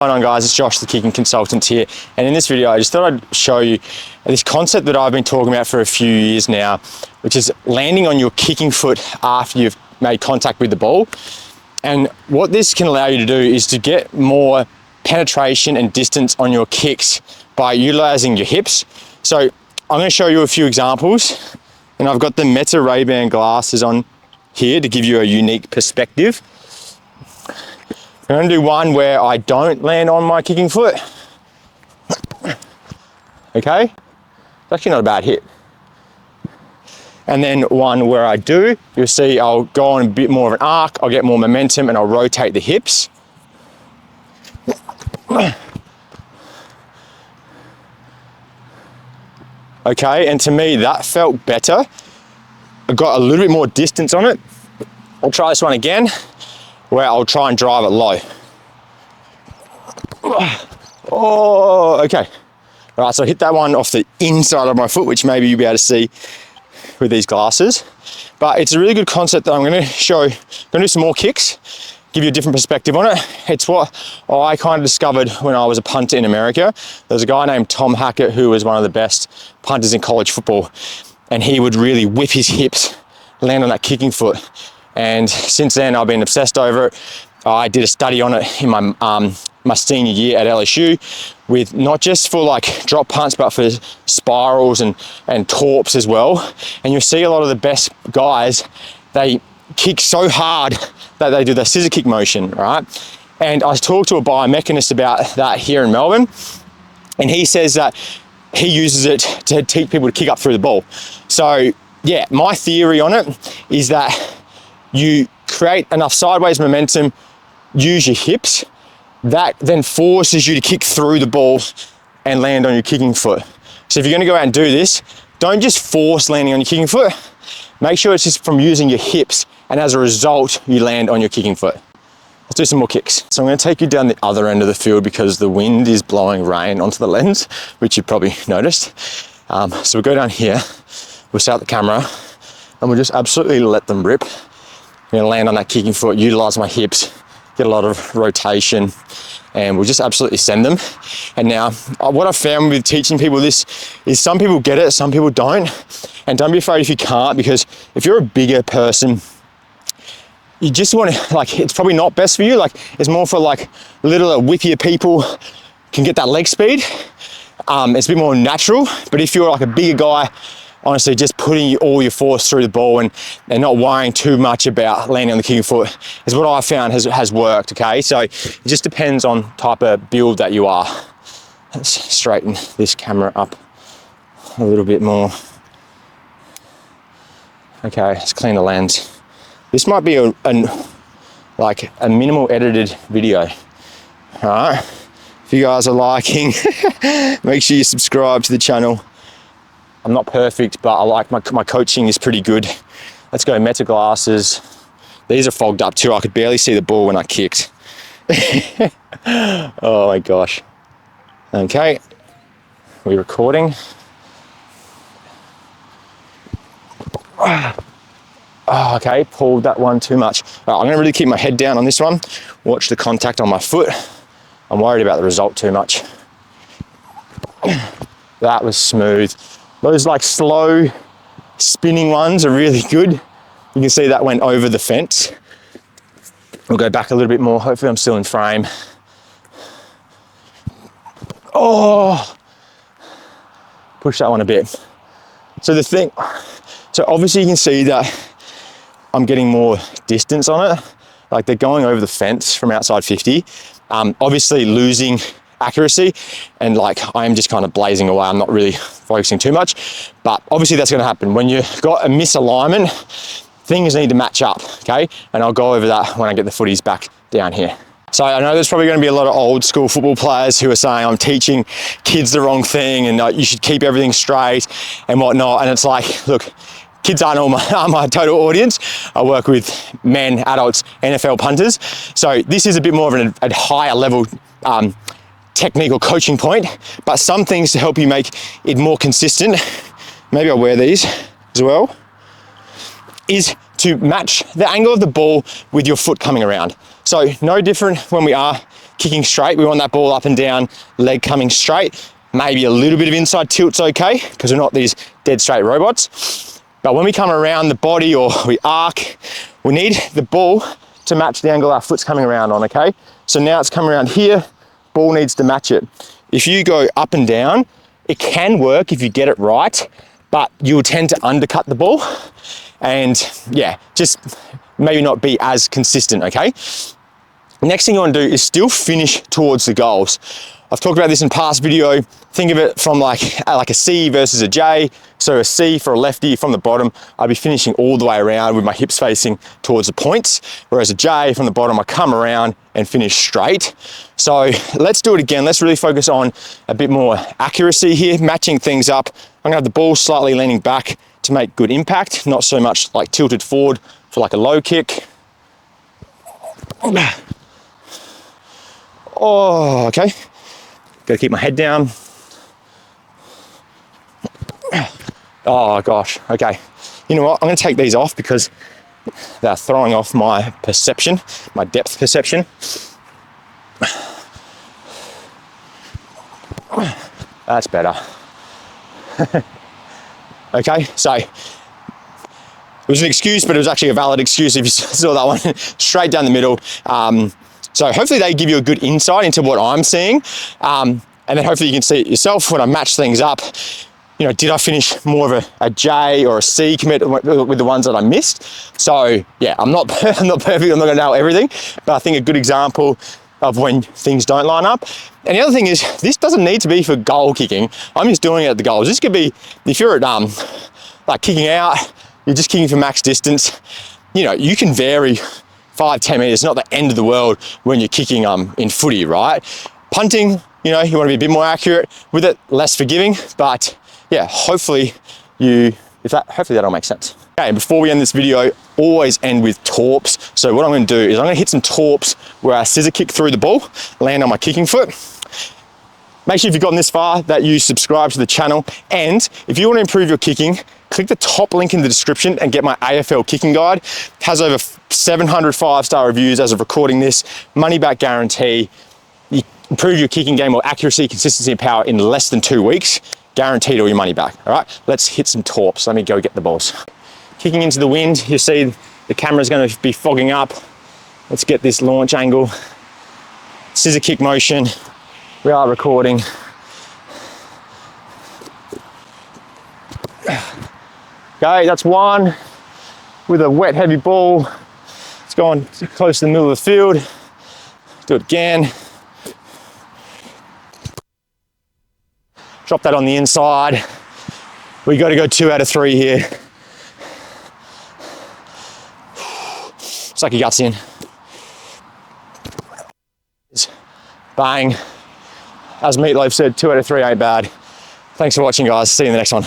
What's going on, guys? It's Josh, the kicking consultant here, and in this video I just thought I'd show you this concept that I've been talking about for a few years now, which is landing on your kicking foot after you've made contact with the ball. And what this can allow you to do is to get more penetration and distance on your kicks by utilizing your hips. So I'm going to show you a few examples, and I've got the Meta Ray-Ban glasses on here to give you a unique perspective. I'm going to do one where I don't land on my kicking foot. Okay, it's actually not a bad hit. And then one where I do, you'll see I'll go on a bit more of an arc, I'll get more momentum, and I'll rotate the hips. Okay, and to me that felt better. I got a little bit more distance on it. I'll try this one again, where I'll try and drive it low. Oh, okay. All right, so I hit that one off the inside of my foot, which maybe you'll be able to see with these glasses. But it's a really good concept that I'm going to show. I'm going to do some more kicks, give you a different perspective on it. It's what I kind of discovered when I was a punter in America. There was a guy named Tom Hackett who was one of the best punters in college football, and he would really whip his hips, land on that kicking foot. And since then, I've been obsessed over it. I did a study on it in my senior year at LSU, with not just for like drop punts, but for spirals and torps as well. And you'll see a lot of the best guys, they kick so hard that they do the scissor kick motion, right? And I talked to a biomechanist about that here in Melbourne, and he says that he uses it to teach people to kick up through the ball. So yeah, my theory on it is that you create enough sideways momentum, use your hips, that then forces you to kick through the ball and land on your kicking foot. So if you're going to go out and do this, don't just force landing on your kicking foot. Make sure it's just from using your hips, and as a result, you land on your kicking foot. Let's do some more kicks. So I'm going to take you down the other end of the field because the wind is blowing rain onto the lens, which you probably noticed. So we'll go down here, we'll start the camera, and we'll just absolutely let them rip. I'm going to land on that kicking foot, utilize my hips, get a lot of rotation, and we'll just absolutely send them. And now, what I've found with teaching people this is some people get it, some people don't. And don't be afraid if you can't, because if you're a bigger person, you just want to, like, it's probably not best for you. Like, it's more for like littler, whippier people can get that leg speed. It's a bit more natural. But if you're like a bigger guy, honestly, just putting all your force through the ball and not worrying too much about landing on the kicking foot is what I found has worked, okay? So it just depends on type of build that you are. Let's straighten this camera up a little bit more. Okay, let's clean the lens. This might be a minimal edited video, all right? If you guys are liking, make sure you subscribe to the channel. I'm not perfect, but I like my coaching is pretty good. Let's go Meta glasses. These are fogged up too. I could barely see the ball when I kicked. Oh my gosh. Okay, we're recording. Oh, okay, pulled that one too much. Right, I'm gonna really keep my head down on this one. Watch the contact on my foot. I'm worried about the result too much. That was smooth. Those like slow spinning ones are really good. You can see that went over the fence. We'll go back a little bit more. Hopefully I'm still in frame. Oh, push that one a bit. So obviously you can see that I'm getting more distance on it. Like they're going over the fence from outside 50. Obviously losing accuracy, and like I'm just kind of blazing away. I'm not really focusing too much, but obviously that's going to happen when you've got a misalignment. Things need to match up, okay? And I'll go over that when I get the footies back down here. So I know there's probably going to be a lot of old school football players who are saying I'm teaching kids the wrong thing, and you should keep everything straight and whatnot. And it's like, look, kids aren't all my total audience. I work with men, adults, NFL punters. So this is a bit more of a higher level technical coaching point, but some things to help you make it more consistent. Maybe I'll wear these as well. Is to match the angle of the ball with your foot coming around. So no different when we are kicking straight. We want that ball up and down, leg coming straight. Maybe a little bit of inside tilt's okay, because we're not these dead straight robots. But when we come around the body or we arc, we need the ball to match the angle our foot's coming around on, okay? So now it's coming around here, ball needs to match it. If you go up and down, it can work if you get it right, but you'll tend to undercut the ball and yeah, just maybe not be as consistent, okay? Next thing you want to do is still finish towards the goals. I've talked about this in past video. Think of it from like a C versus a J. So a C for a lefty from the bottom, I'd be finishing all the way around with my hips facing towards the points. Whereas a J from the bottom, I come around and finish straight. So let's do it again. Let's really focus on a bit more accuracy here, matching things up. I'm gonna have the ball slightly leaning back to make good impact, not so much like tilted forward for like a low kick. Oh, okay. Gotta keep my head down. Oh gosh, okay. You know what, I'm gonna take these off because they're throwing off my perception, my depth perception. That's better. Okay, so it was an excuse, but it was actually a valid excuse if you saw that one. Straight down the middle. So hopefully they give you a good insight into what I'm seeing. And then hopefully you can see it yourself when I match things up. You know, did I finish more of a J or a C commit with the ones that I missed? So yeah, I'm not perfect, I'm not gonna nail everything, but I think a good example of when things don't line up. And the other thing is, this doesn't need to be for goal kicking. I'm just doing it at the goals. This could be, if you're at like kicking out, you're just kicking for max distance, you know, you can vary 5-10 meters, not the end of the world when you're kicking in footy, right? Punting, you know, you want to be a bit more accurate with it, less forgiving, but yeah, hopefully that'll make sense. Okay, and before we end this video, always end with torps. So what I'm going to do is I'm going to hit some torps where I scissor kick through the ball, land on my kicking foot. Make sure if you've gotten this far that you subscribe to the channel, and if you want to improve your kicking, click the top link in the description and get my AFL kicking guide. It has over 700 5-star reviews as of recording this, money back guarantee. You improve your kicking game or accuracy, consistency and power in less than 2 weeks. Guaranteed all your money back. All right, let's hit some torps. Let me go get the balls. Kicking into the wind, you see the camera's going to be fogging up. Let's get this launch angle. Scissor kick motion. We are recording. Okay, that's one with a wet, heavy ball. It's going close to the middle of the field. Do it again. Drop that on the inside. We got to go 2 out of 3 here. Suck your guts in. Bang. As Meatloaf said, 2 out of 3 ain't bad. Thanks for watching, guys. See you in the next one.